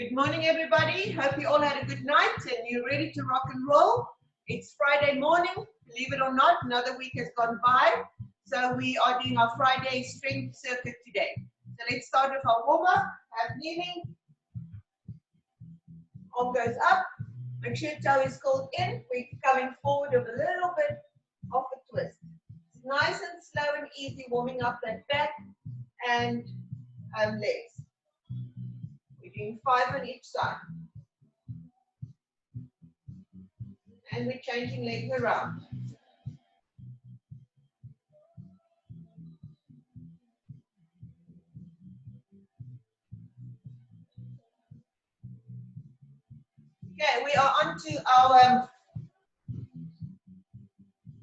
Good morning, everybody. Hope you all had a good night and you're ready to rock and roll. It's Friday morning. Believe it or not, another week has gone by. So we are doing our Friday strength circuit today. So let's start with our warm-up. Have kneeling. Arm goes up. Make sure toe is curled in. We're coming forward with a little bit of a twist. It's nice and slow and easy, warming up that back and legs. We're doing 5 on each side. And we're changing legs around. Okay, we are on to our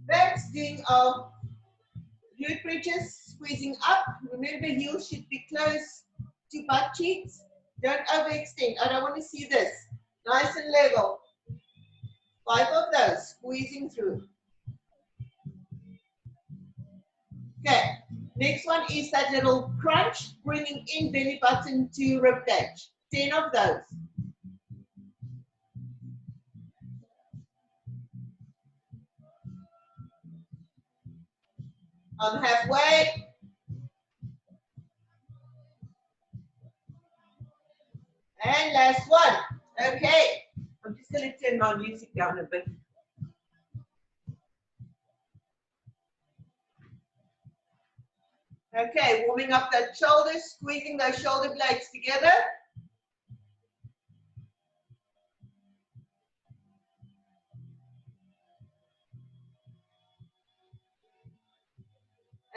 backs, doing our glute bridges, squeezing up. Remember, heels should be close to butt cheeks. Don't overextend. I don't want to see this. Nice and level. 5 of those, squeezing through. Okay, next one is that little crunch, bringing in belly button to rib cage. 10 of those. I'm halfway. And last one. Okay, I'm just going to turn my music down a bit. Okay, warming up that shoulders, squeezing those shoulder blades together.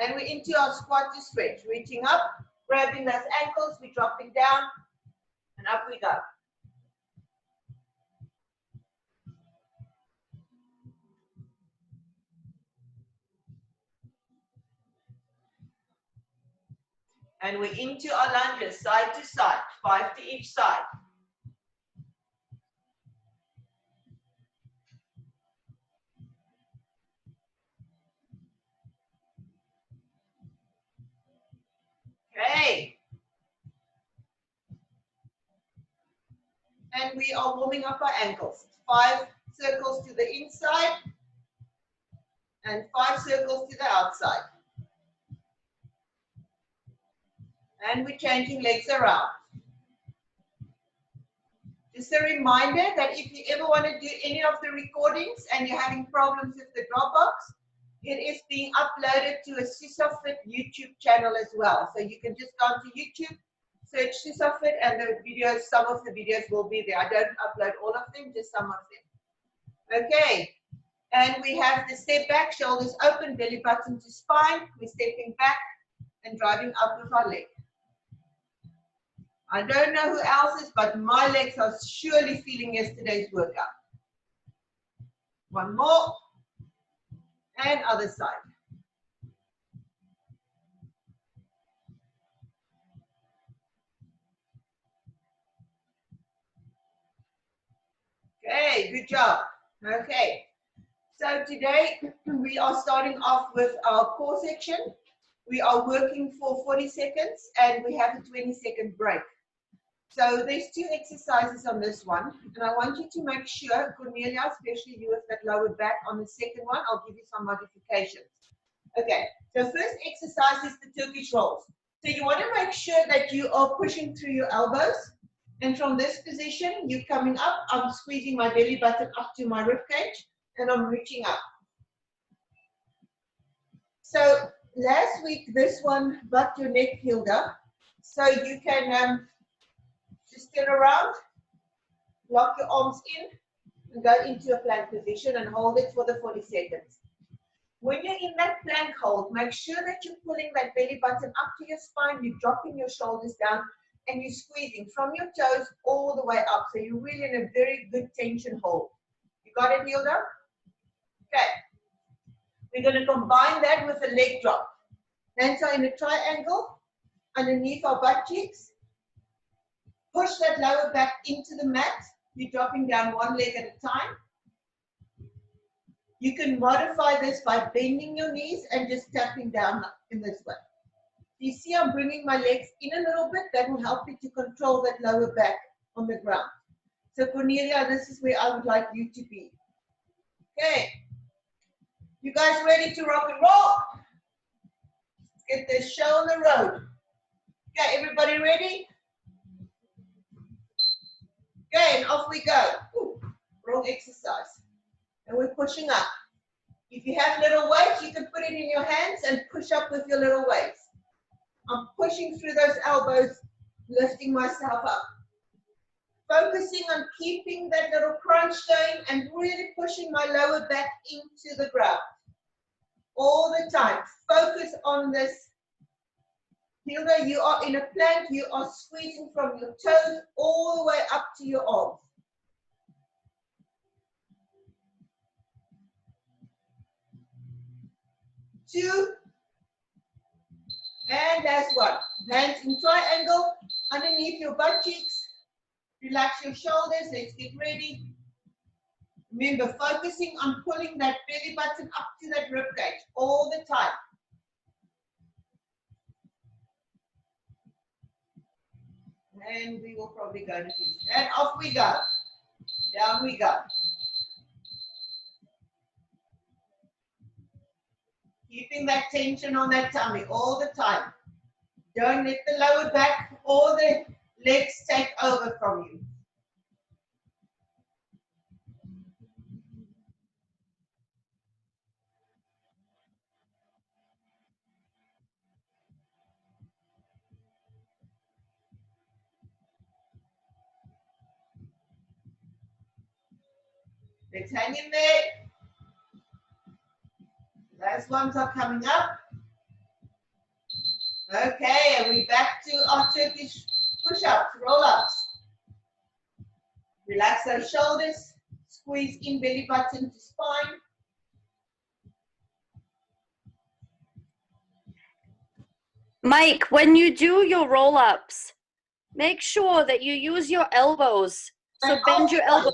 And we're into our squat to stretch, reaching up, grabbing those ankles, we're dropping down, and up we go. And we're into our lunges, side to side, 5 to each side. Okay. And we are warming up our ankles. 5 circles to the inside and 5 circles to the outside. And we're changing legs around. Just a reminder that if you ever want to do any of the recordings and you're having problems with the Dropbox, it is being uploaded to a Susafit YouTube channel as well. So you can just go to YouTube, search Susafit, and the videos, some of the videos will be there. I don't upload all of them, just some of them. Okay, and we have the step back, shoulders open, belly button to spine. We're stepping back and driving up with our leg. I don't know who else is, but my legs are surely feeling yesterday's workout. One more. And other side. Okay, good job. Okay, so today we are starting off with our core section. We are working for 40 seconds and we have a 20-second break. So there's 2 exercises on this one, and I want you to make sure, Cornelia, especially you with that lower back, on the second one, I'll give you some modifications. Okay, so first exercise is the Turkish rolls. So you want to make sure that you are pushing through your elbows, and from this position, you're coming up, I'm squeezing my belly button up to my rib cage, and I'm reaching up. So last week, this one bucked your neck healed up, so you can just turn around, lock your arms in, and go into a plank position and hold it for the 40 seconds. When you're in that plank hold, make sure that you're pulling that belly button up to your spine, you're dropping your shoulders down, and you're squeezing from your toes all the way up. So you're really in a very good tension hold. You got it, Hilda? Okay. We're going to combine that with a leg drop. Hands are in a triangle underneath our butt cheeks. Push that lower back into the mat. You're dropping down one leg at a time. You can modify this by bending your knees and just tapping down in this way. You see I'm bringing my legs in a little bit. That will help you to control that lower back on the ground. So Cornelia, this is where I would like you to be. Okay. You guys ready to rock and roll? Let's get this show on the road. Okay, everybody ready? Okay, and off we go. Ooh, wrong exercise. And we're pushing up. If you have little weights, you can put it in your hands and push up with your little weights. I'm pushing through those elbows, lifting myself up. Focusing on keeping that little crunch going and really pushing my lower back into the ground. All the time. Focus on this. Hilda, you are in a plank. You are squeezing from your toes all the way up to your arms. 2, and last 1. Hands in triangle underneath your butt cheeks. Relax your shoulders. Let's get ready. Remember, focusing on pulling that belly button up to that rib cage all the time. And we will probably go to this. And off we go. Down we go. Keeping that tension on that tummy all the time. Don't let the lower back or the legs take over from you. Let's hang in there. Those ones are coming up. Okay, and we're back to our Turkish push-ups, roll-ups. Relax those shoulders. Squeeze in belly button to spine. Mike, when you do your roll-ups, make sure that you use your elbows. So bend your elbows,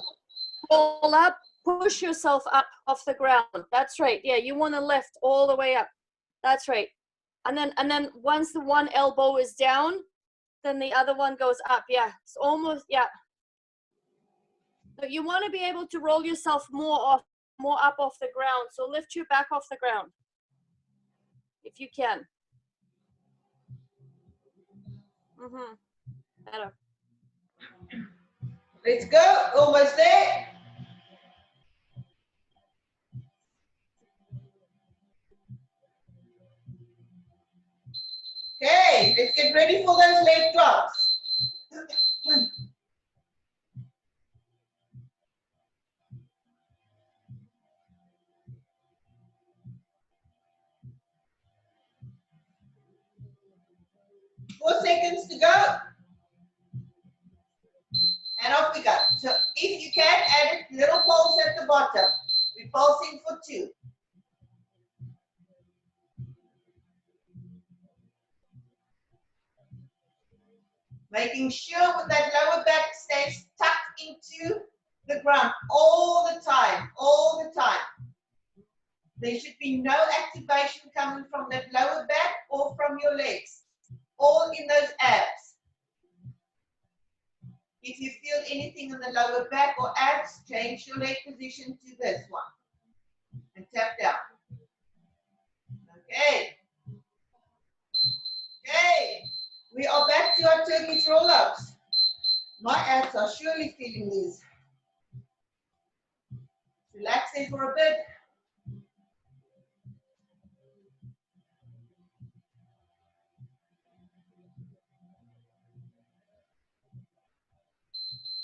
roll up, push yourself up off the ground. That's right. Yeah, you want to lift all the way up. That's right. And then once the one elbow is down, then the other one goes up. Yeah, it's almost, yeah. So you want to be able to roll yourself more up off the ground. So lift your back off the ground if you can. Better. Let's go. Almost there. Okay, let's get ready for those leg drops. 4 seconds to go. And off we go. So if you can, add a little pulse at the bottom. We're pulsing for 2. Making sure that lower back stays tucked into the ground all the time, all the time. There should be no activation coming from that lower back or from your legs, all in those abs. If you feel anything in the lower back or abs, change your leg position to this one and tap down. Okay. Okay. We are back to our Turkish roll-ups. My abs are surely feeling these. Relax there for a bit.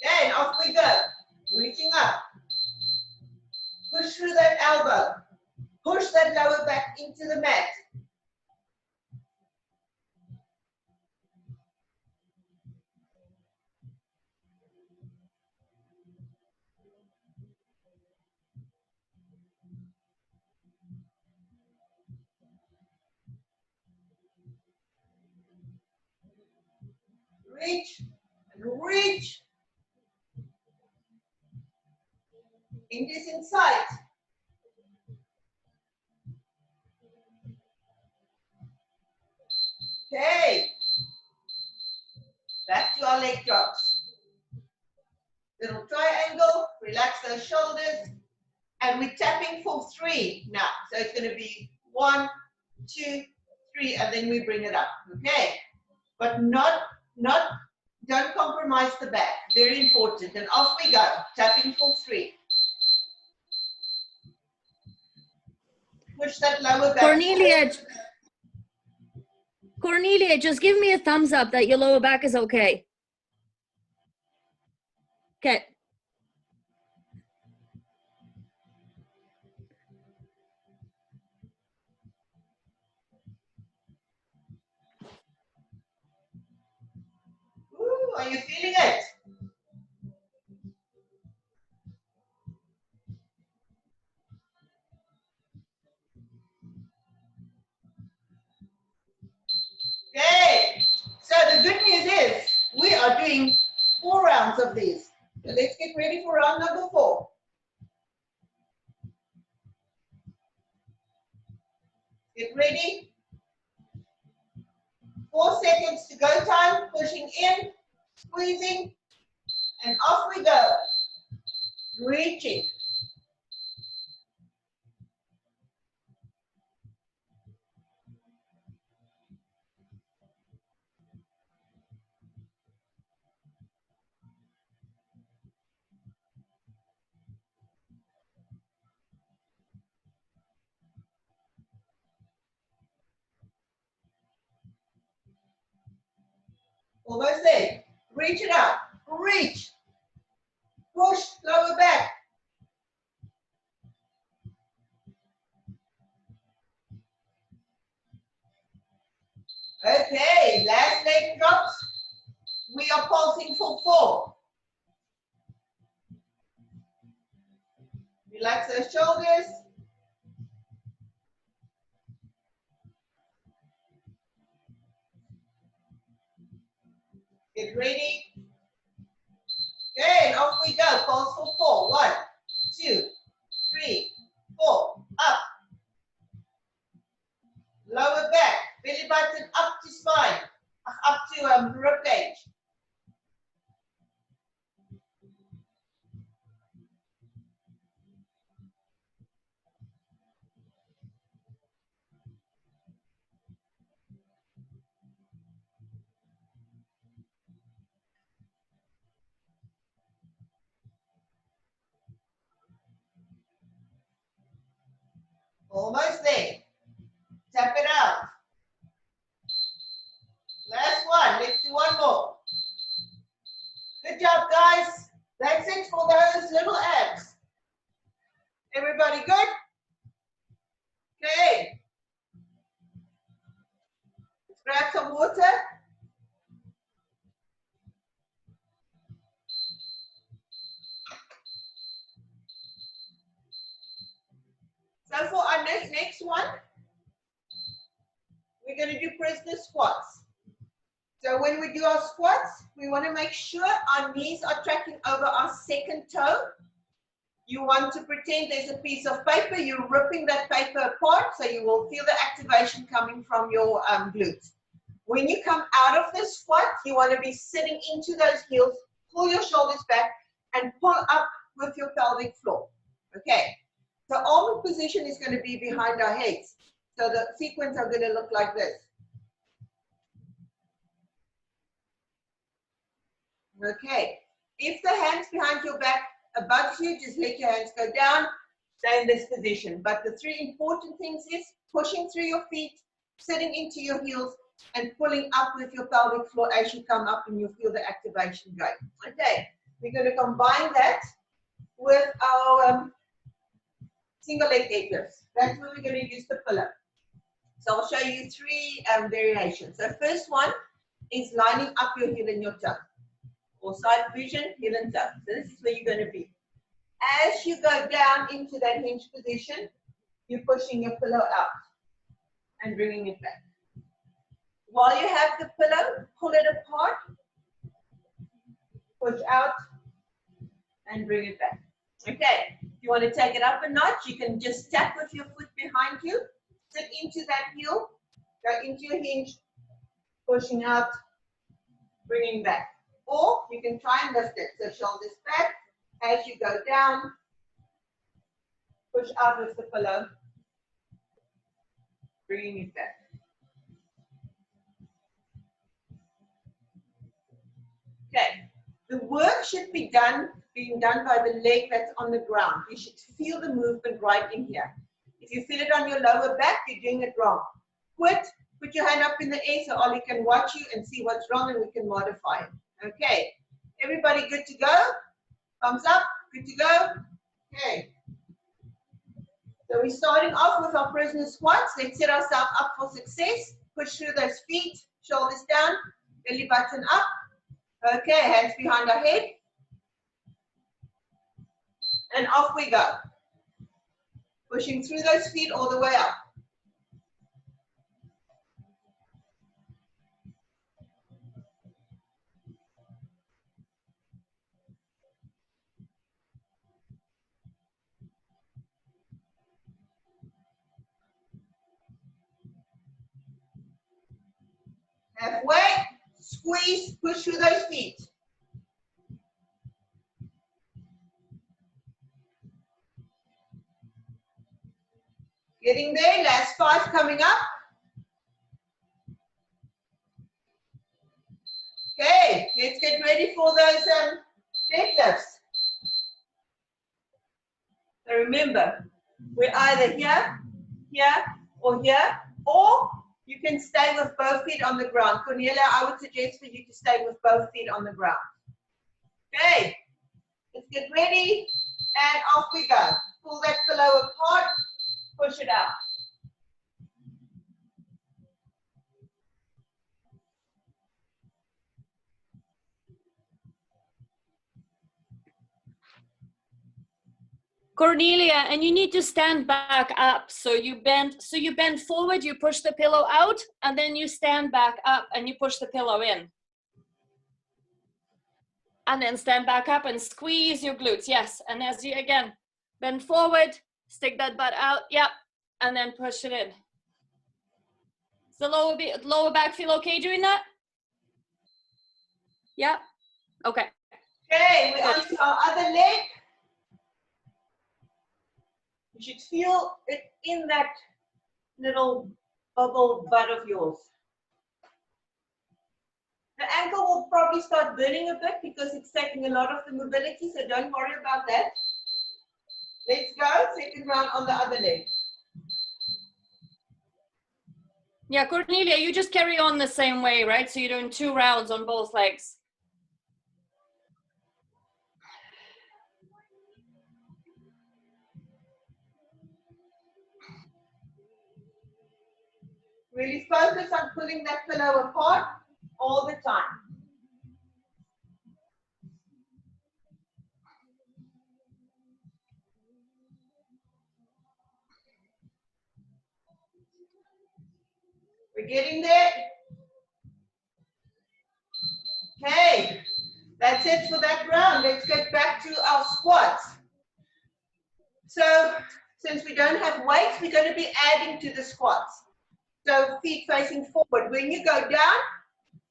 Okay, and off we go. Reaching up. Push through that elbow. Push that lower back into the mat. Reach and reach. In this inside. Okay. Back to our leg drops. Little triangle, relax those shoulders, and we're tapping for 3 now. So it's going to be 1, 2, 3, and then we bring it up. Okay, but don't compromise the back. Very important. And off we go. Tapping for 3. Push that lower back. Cornelia, just give me a thumbs up that your lower back is okay. Okay. Ooh, are you feeling it? Okay, so the good news is we are doing 4 rounds of these. So let's get ready for round number 4. Get ready. 4 seconds to go time, pushing in, squeezing, and off we go. Reaching. Almost there. Reach it up. Reach. Push, lower back. Okay, last leg drops. We are pulsing for 4. Relax those shoulders. Get ready. Okay, and off we go. Pulse for 4. 1, 2, 3, 4. Up. Lower back. Belly button up to spine. Up to rib cage. Almost there. Tap it out. Last one. Let's do one more. Good job, guys. That's it for those little abs. Everybody good? Okay. Let's grab some water. So for our next one, we're going to do prisoner squats. So when we do our squats, we want to make sure our knees are tracking over our second toe. You want to pretend there's a piece of paper, you're ripping that paper apart, so you will feel the activation coming from your glutes. When you come out of the squat, you want to be sitting into those heels, pull your shoulders back, and pull up with your pelvic floor. Okay, the arm position is going to be behind our heads. So the sequence are going to look like this. Okay, if the hands behind your back above you, just let your hands go down, stay in this position. But the 3 important things is pushing through your feet, sitting into your heels, and pulling up with your pelvic floor as you come up and you feel the activation going. Okay, we're going to combine that with our single leg deadlifts. That's where we're going to use the pillow. So I'll show you 3 variations. So first one is lining up your heel and your toe. Or side vision, heel and toe. So this is where you're going to be. As you go down into that hinge position, you're pushing your pillow out and bringing it back. While you have the pillow, pull it apart, push out, and bring it back. Okay, if you want to take it up a notch, you can just tap with your foot behind you, sit into that heel, go into your hinge, pushing out, bringing back. or you can try and lift it. So shoulders back. As you go down, push out with the pillow, bringing it back. Okay, the work should be being done by the leg that's on the ground. You should feel the movement right in here. If you feel it on your lower back, you're doing it wrong. Quit, put your hand up in the air so Ollie can watch you and see what's wrong and we can modify it. Okay, everybody good to go? Thumbs up, good to go? Okay. So we're starting off with our prisoner squats. Let's set ourselves up for success. Push through those feet, shoulders down, belly button up. Okay, hands behind our head. And off we go. Pushing through those feet all the way up. Halfway, squeeze, push through those feet. Getting there, last 5 coming up. Okay, let's get ready for those deadlifts. So remember, we're either here, here, or here, or you can stay with both feet on the ground. Cornelia, I would suggest for you to stay with both feet on the ground. Okay, let's get ready, and off we go. Pull that pillow apart, push it out. Cornelia, and you need to stand back up. So you bend forward, you push the pillow out, and then you stand back up and you push the pillow in. And then stand back up and squeeze your glutes. Yes. And as you again bend forward, stick that butt out. Yep. And then push it in. Does the lower back feel okay doing that? Yep. Okay. Okay, we're on to our other leg. You should feel it in that little bubble butt of yours. The ankle will probably start burning a bit because it's taking a lot of the mobility, so don't worry about that. Let's go, second round on the other leg. Yeah, Cornelia, you just carry on the same way, right? So you're doing 2 rounds on both legs. Really focus on pulling that pillow apart all the time. We're getting there. Okay, that's it for that round. Let's get back to our squats. So, since we don't have weights, we're going to be adding to the squats. So, feet facing forward. When you go down,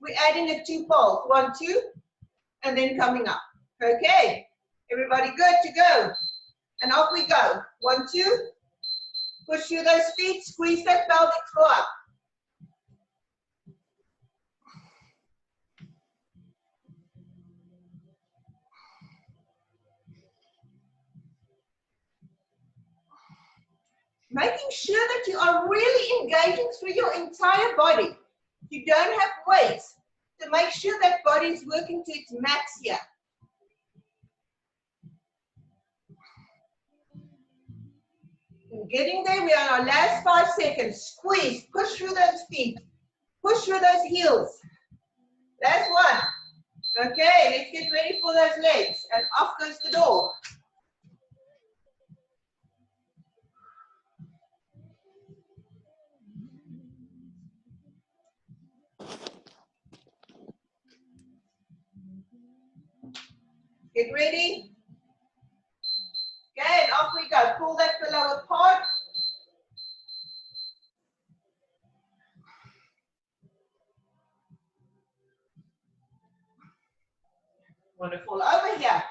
we're adding a 2 poles. 1, 2, and then coming up. Okay, everybody good to go? And off we go. 1, 2. Push through those feet. Squeeze that pelvic floor up. Making sure that you are really engaging through your entire body. You don't have weights, so make sure that body is working to its max here. And getting there, we are on our last 5 seconds. Squeeze, push through those feet, push through those heels. Last one. Okay, let's get ready for those legs, and off goes the door. Get ready. Okay, and off we go. Pull that pillow apart. Wonderful. Over here.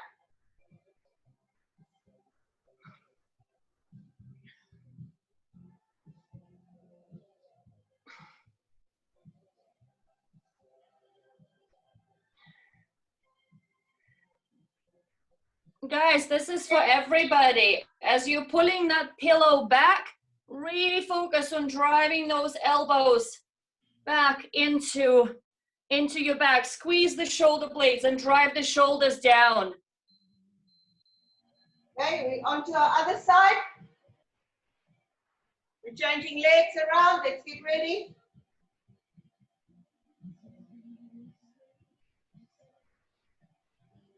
Guys, this is for everybody. As you're pulling that pillow back, really focus on driving those elbows back into your back. Squeeze the shoulder blades and drive the shoulders down. Okay, we're on to our other side. We're changing legs around. Let's get ready.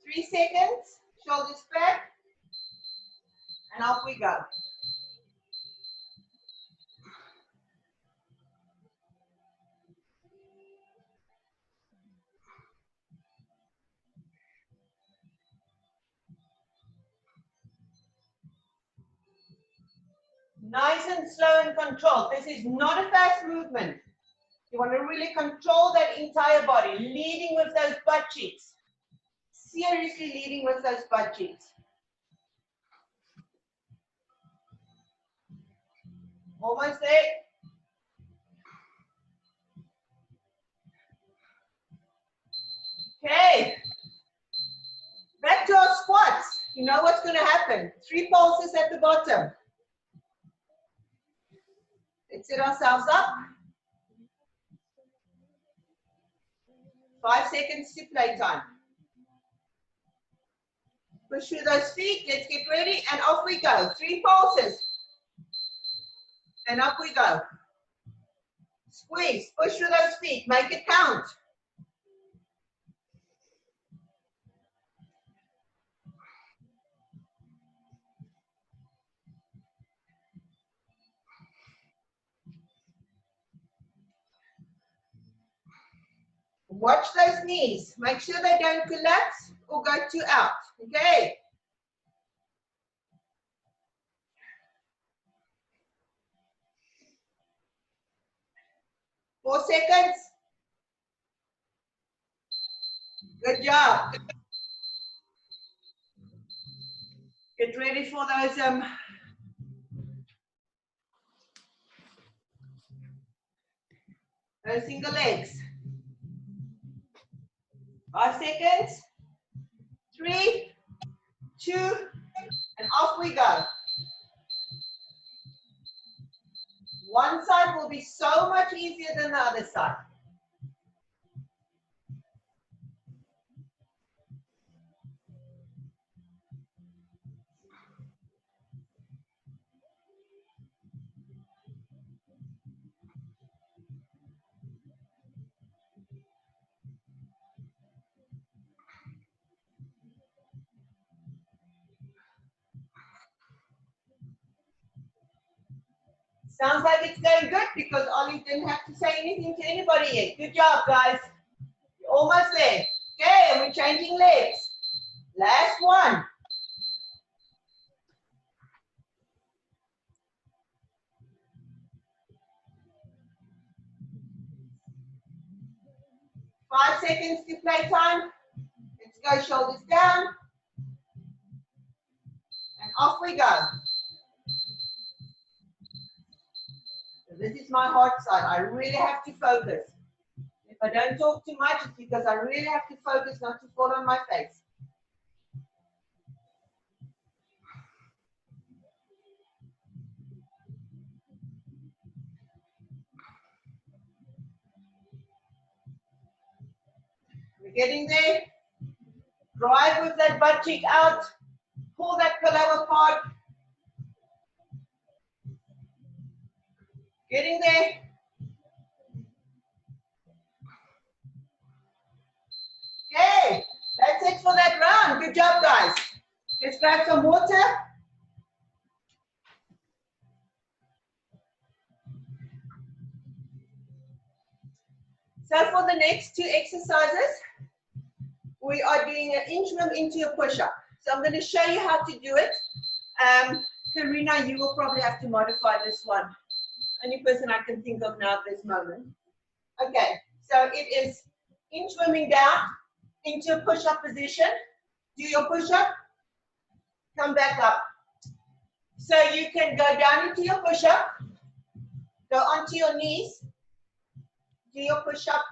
Three seconds. Shoulders back. And off we go. Nice and slow and controlled. This is not a fast movement. You want to really control that entire body, leading with those butt cheeks. Seriously leading with those butt cheeks. Almost there. Okay. Back to our squats. You know what's going to happen. 3 pulses at the bottom. Let's set ourselves up. 5 seconds to playtime. Push through those feet. Let's get ready. And off we go. 3 pulses. And up we go. Squeeze. Push through those feet. Make it count. Watch those knees. Make sure they don't collapse or go too out. Okay. Four seconds. Good job. Get ready for those single legs. 5 seconds. 3, 2, and off we go. One side will be so much easier than the other side. Sounds like it's going good because Ollie didn't have to say anything to anybody yet. Good job, guys. You're almost there. Okay, and we're changing legs. Last one. Five seconds to play time. Let's go, shoulders down. And off we go. This is my hard side. I really have to focus. If I don't talk too much, it's because I really have to focus not to fall on my face. We're getting there. Drive with that butt cheek out. Pull that pillow apart. Getting there. Okay, that's it for that round. Good job, guys. Let's grab some water. So for the next 2 exercises, we are doing an inchworm into a push-up. So I'm going to show you how to do it. Karina, you will probably have to modify this one. Only person I can think of now at this moment. Okay, so it is inchworming down into push-up position. Do your push-up, come back up. So you can go down into your push-up, go onto your knees, do your push-up,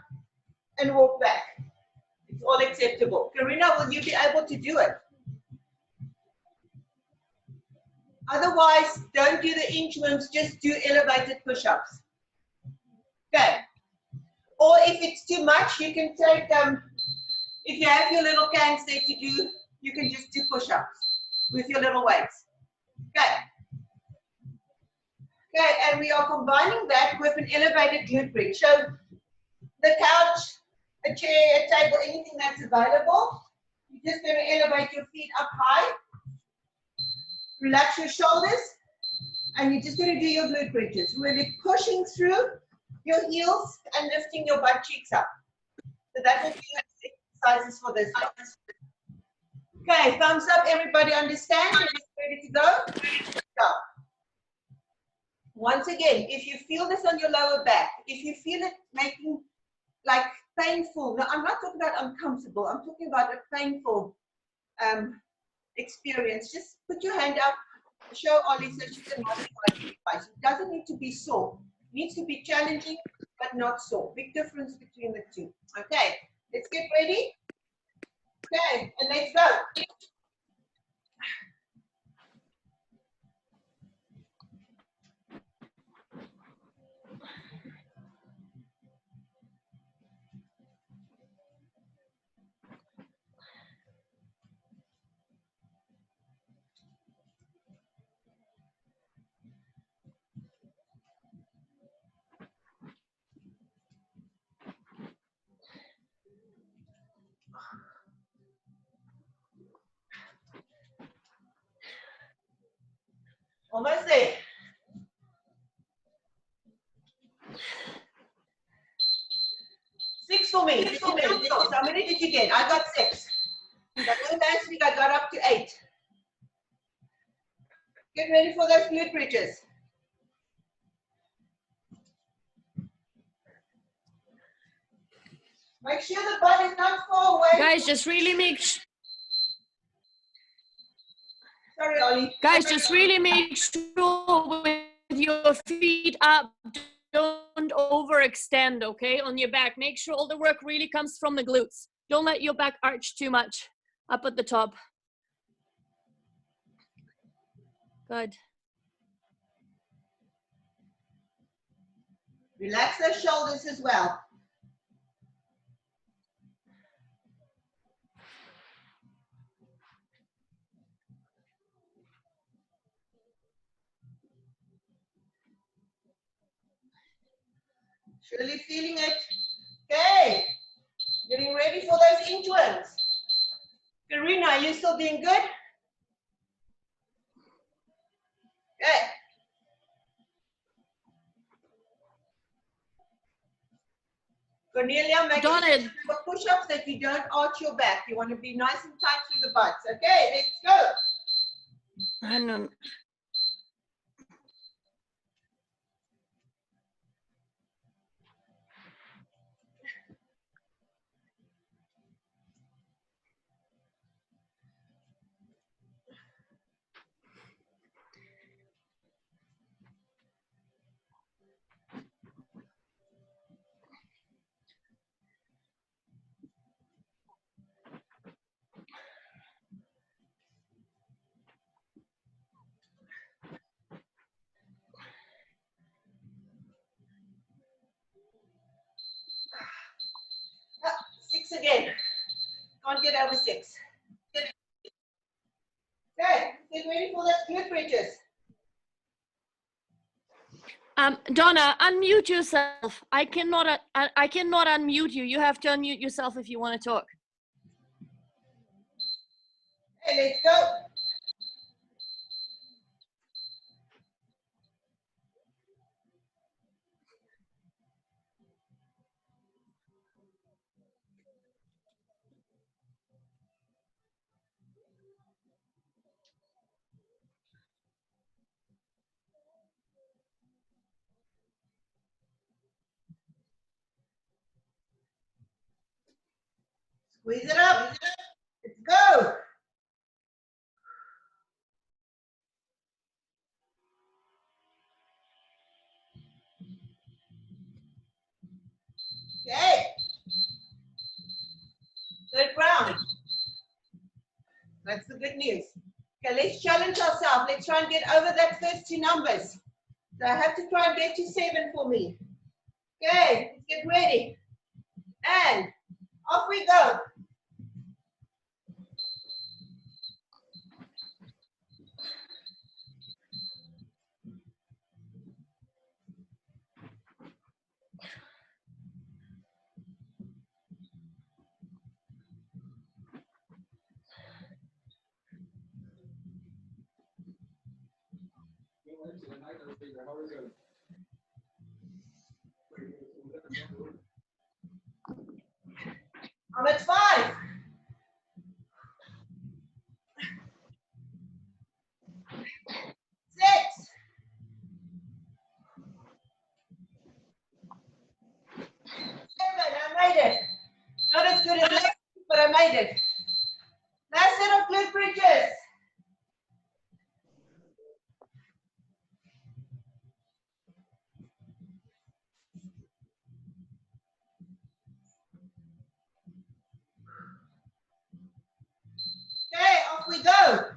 and walk back. It's all acceptable. Karina, will you be able to do it? Otherwise, don't do the inchworms, just do elevated push-ups. Okay. Or if it's too much, you can take, if you have your little cans there to do, you can just do push-ups with your little weights. Okay. Okay, and we are combining that with an elevated glute bridge. So the couch, a chair, a table, anything that's available, you're just going to elevate your feet up high, relax your shoulders, and you're just going to do your glute bridges, really pushing through your heels and lifting your butt cheeks up. So that will be your exercises for this one. Okay, thumbs up, everybody understand? Ready to go? Go. Once again, if you feel this on your lower back, if you feel it making like painful, no, I'm not talking about uncomfortable, I'm talking about a painful experience, just put your hand up, show Ollie so she can modify the device. It doesn't need to be sore. It needs to be challenging, but not sore. Big difference between the two. Okay, let's get ready. Okay, and let's go. Almost there. Six for me. How many did you get? I got 6. Last week I got up to 8. Get ready for those glute bridges. Make sure the butt is not far away. Guys, just really make Sorry, Ollie. Guys, just really make sure with your feet up, don't overextend, okay, on your back. Make sure all the work really comes from the glutes. Don't let your back arch too much up at the top. Good. Relax those shoulders as well. Surely feeling it. Okay. Getting ready for those inchworms. Karina, are you still doing good? Okay. Cornelia, make sure you do push-ups that you don't arch your back. You want to be nice and tight through the butts. Okay, let's go. I know. Ah, 6 again. Can't get over 6. Okay, get ready for those glute bridges. Donna, unmute yourself. I cannot unmute you. You have to unmute yourself if you want to talk. Okay, let's go. Squeeze it up. Let's go. Okay. Third round. That's the good news. Okay, let's challenge ourselves. Let's try and get over that first two numbers. So I have to try and get to 7 for me. Okay, let's get ready. And off we go. I'm at 5. 6. 7. I made it. Not as good as last week, but I made it. Last set of glute bridges. Okay, off we go.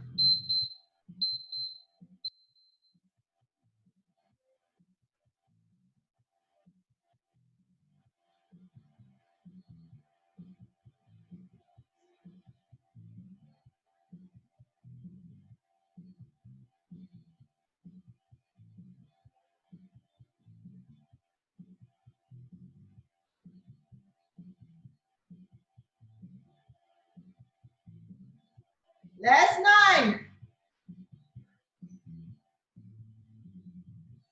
Last 9.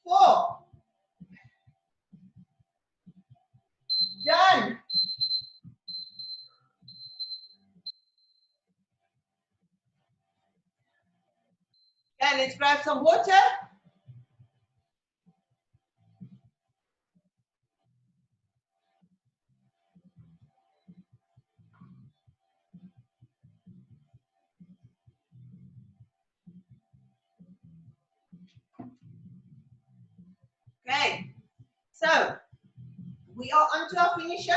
4. Done. And let's grab some water. Okay, so we are on to our finisher.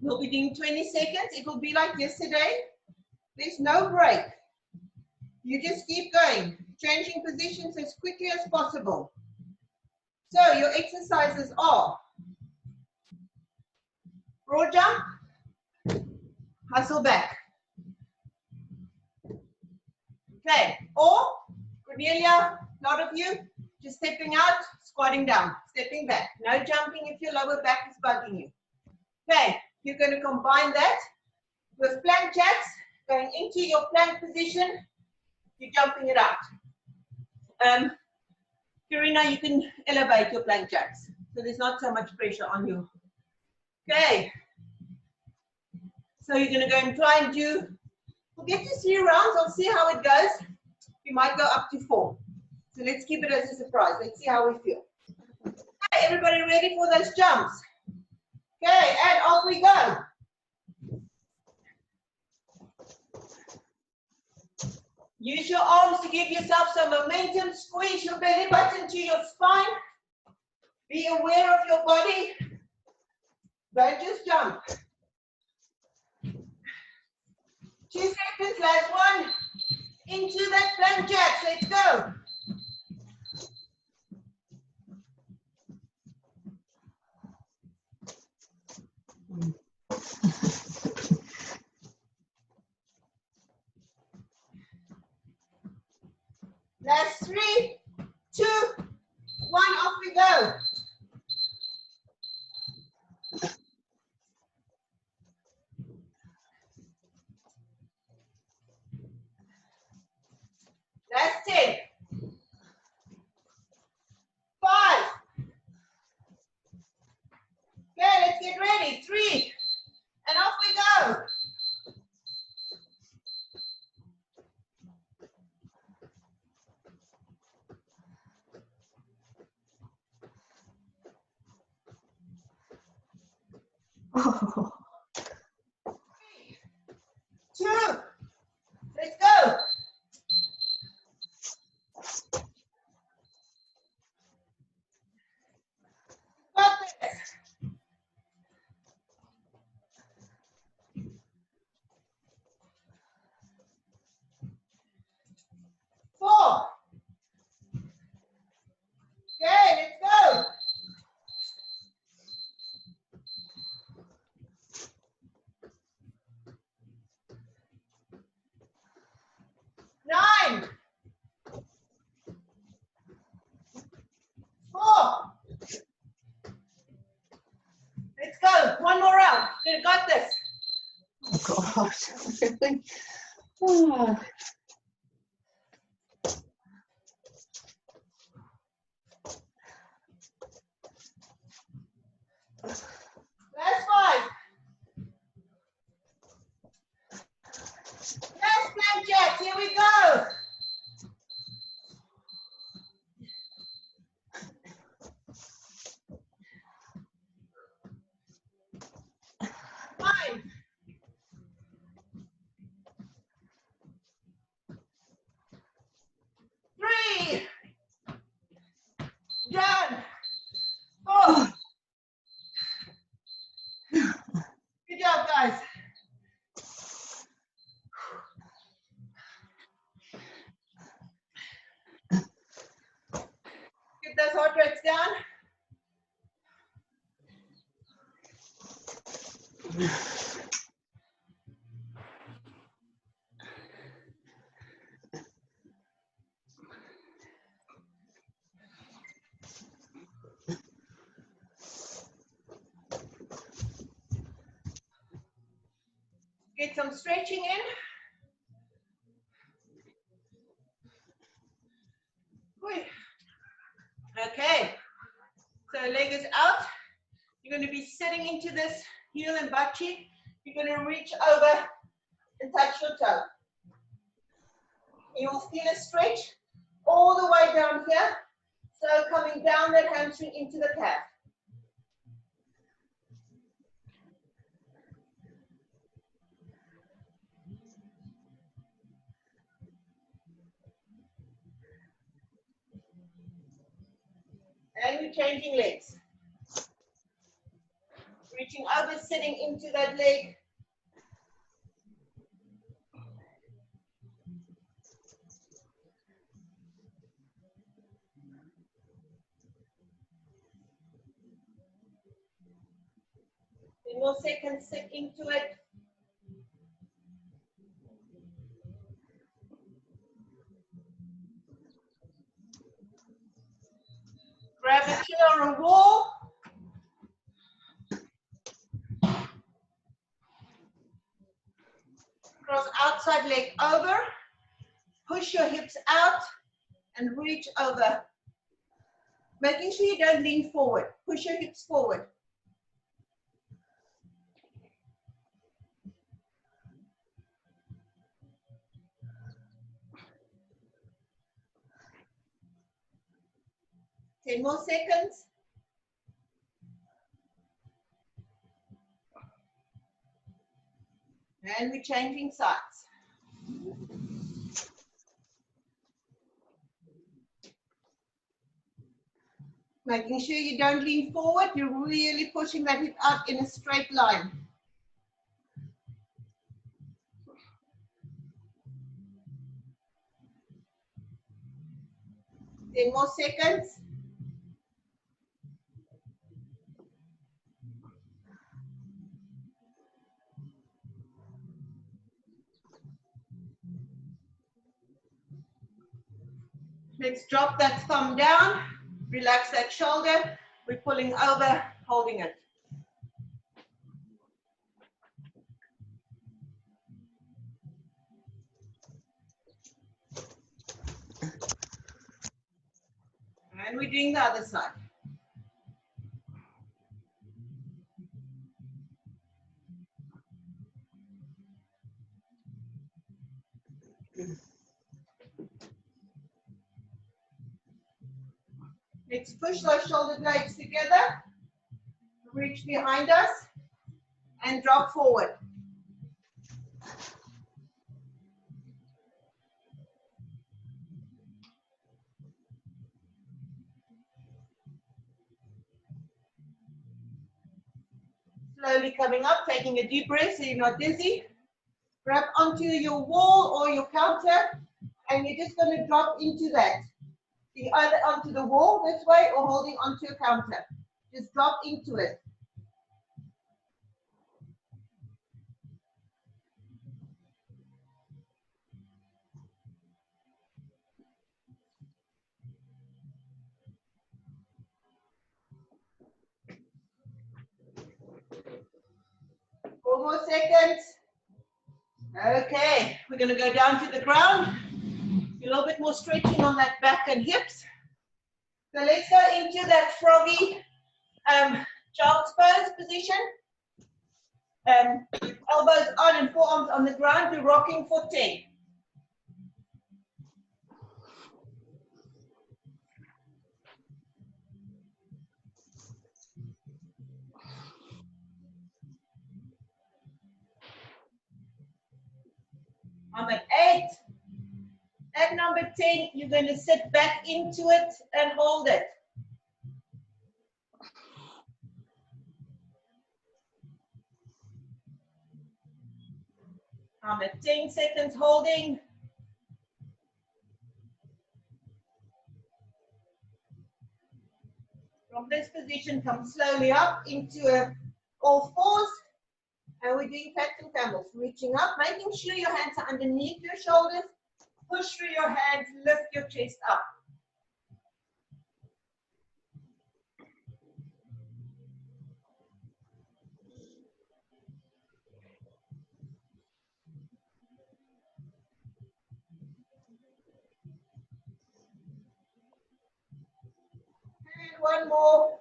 We'll be doing 20 seconds. It will be like yesterday. There's no break. You just keep going, changing positions as quickly as possible. So your exercises are broad jump, hustle back. Okay, or Cornelia, a lot of you, just stepping out, squatting down, stepping back. No jumping if your lower back is bugging you. Okay, you're going to combine that with plank jacks, going into your plank position, you're jumping it out. Karina, you can elevate your plank jacks, so there's not so much pressure on you. Okay, so you're going to go and try and do, we'll get to 3 rounds, I'll see how it goes. You might go up to 4. So let's keep it as a surprise. Let's see how we feel. Okay, everybody ready for those jumps? Okay, and off we go. Use your arms to give yourself some momentum. Squeeze your belly button to your spine. Be aware of your body. Don't just jump. 2 seconds, last one. Into that plank jacks. Let's go. Last 3, 2, 1, off we go. Last 10. 5. Okay, let's get ready. 3, and off we go. 2. Let's go. Got this. 4. Okay, let's go. 9. 4. Let's go. One more round. You got this. Oh God, really? Oh. Last 5. Last plank jacks. Here we go. 5. 3. Done. 4. Good job, guys. Get those heart rates down. Get some stretching in. Okay, so leg is out. You're going to be sitting into this heel and butt cheek. You're going to reach over and touch your toe. You will feel a stretch all the way down here. So coming down that hamstring into the calf. And we're changing legs. Reaching over, sitting into that leg. In more seconds, sit into it. Grab a chair or a wall. Cross outside leg over. Push your hips out and reach over. Making sure you don't lean forward. Push your hips forward. Ten more seconds. And we're changing sides. Making sure you don't lean forward. You're really pushing that hip out in a straight line. Ten more seconds. Let's drop that thumb down. Relax that shoulder. We're pulling over, holding it. And we're doing the other side. Let's push those shoulder blades together. Reach behind us and drop forward. slowly coming up, taking a deep breath so you're not dizzy. Grab onto your wall or your counter, and you're just going to drop into that. You're either onto the wall this way or holding onto a counter. Just drop into it. Four more seconds. Okay, we're going to go down to the ground. A little bit more stretching on that back and hips. So let's go into that froggy child's pose position. Elbows on and forearms on the ground. We're rocking for 10. I'm at 8. At number 10, you're going to sit back into it and hold it. I'm at 10 seconds holding. From this position, come slowly up into all fours. And we're doing cats and camels. Reaching up, making sure your hands are underneath your shoulders. Push through your hands, lift your chest up. And one more.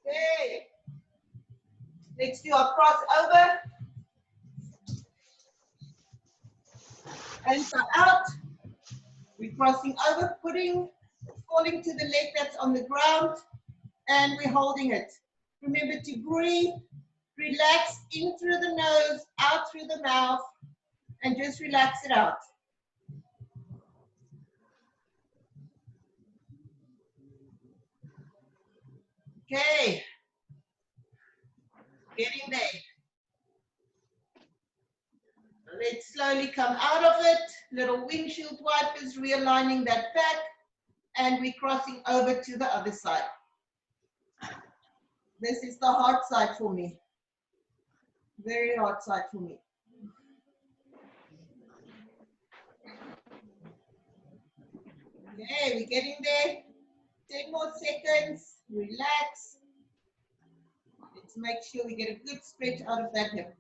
Okay. Let's do our crossover. Hands are out. We're crossing over, falling to the leg that's on the ground, and we're holding it. Remember to breathe, relax in through the nose, out through the mouth, and just relax it out. Okay. Getting there. Let's slowly come out of it. Little windshield wipers, realigning that back, and we're crossing over to the other side. This is the hard side for me. Very hard side for me. Okay, we're getting there. 10 more seconds. Relax. Let's make sure we get a good stretch out of that hip.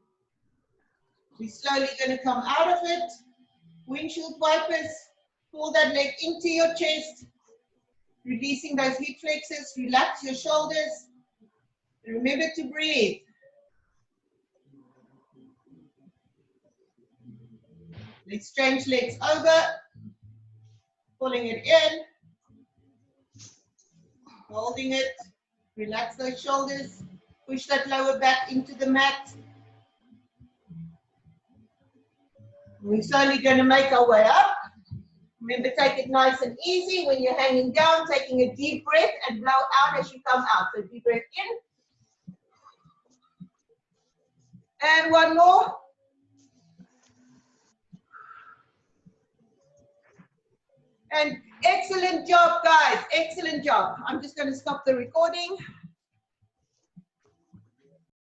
We're slowly going to come out of it. Windshield wipers. Pull that leg into your chest. Releasing those hip flexors. Relax your shoulders. Remember to breathe. Let's change legs over. Pulling it in. Holding it. Relax those shoulders. Push that lower back into the mat. We're slowly going to make our way up. Remember, take it nice and easy. When you're hanging down, taking a deep breath and blow out as you come out. So deep breath in. And one more. And excellent job, guys. Excellent job. I'm just going to stop the recording.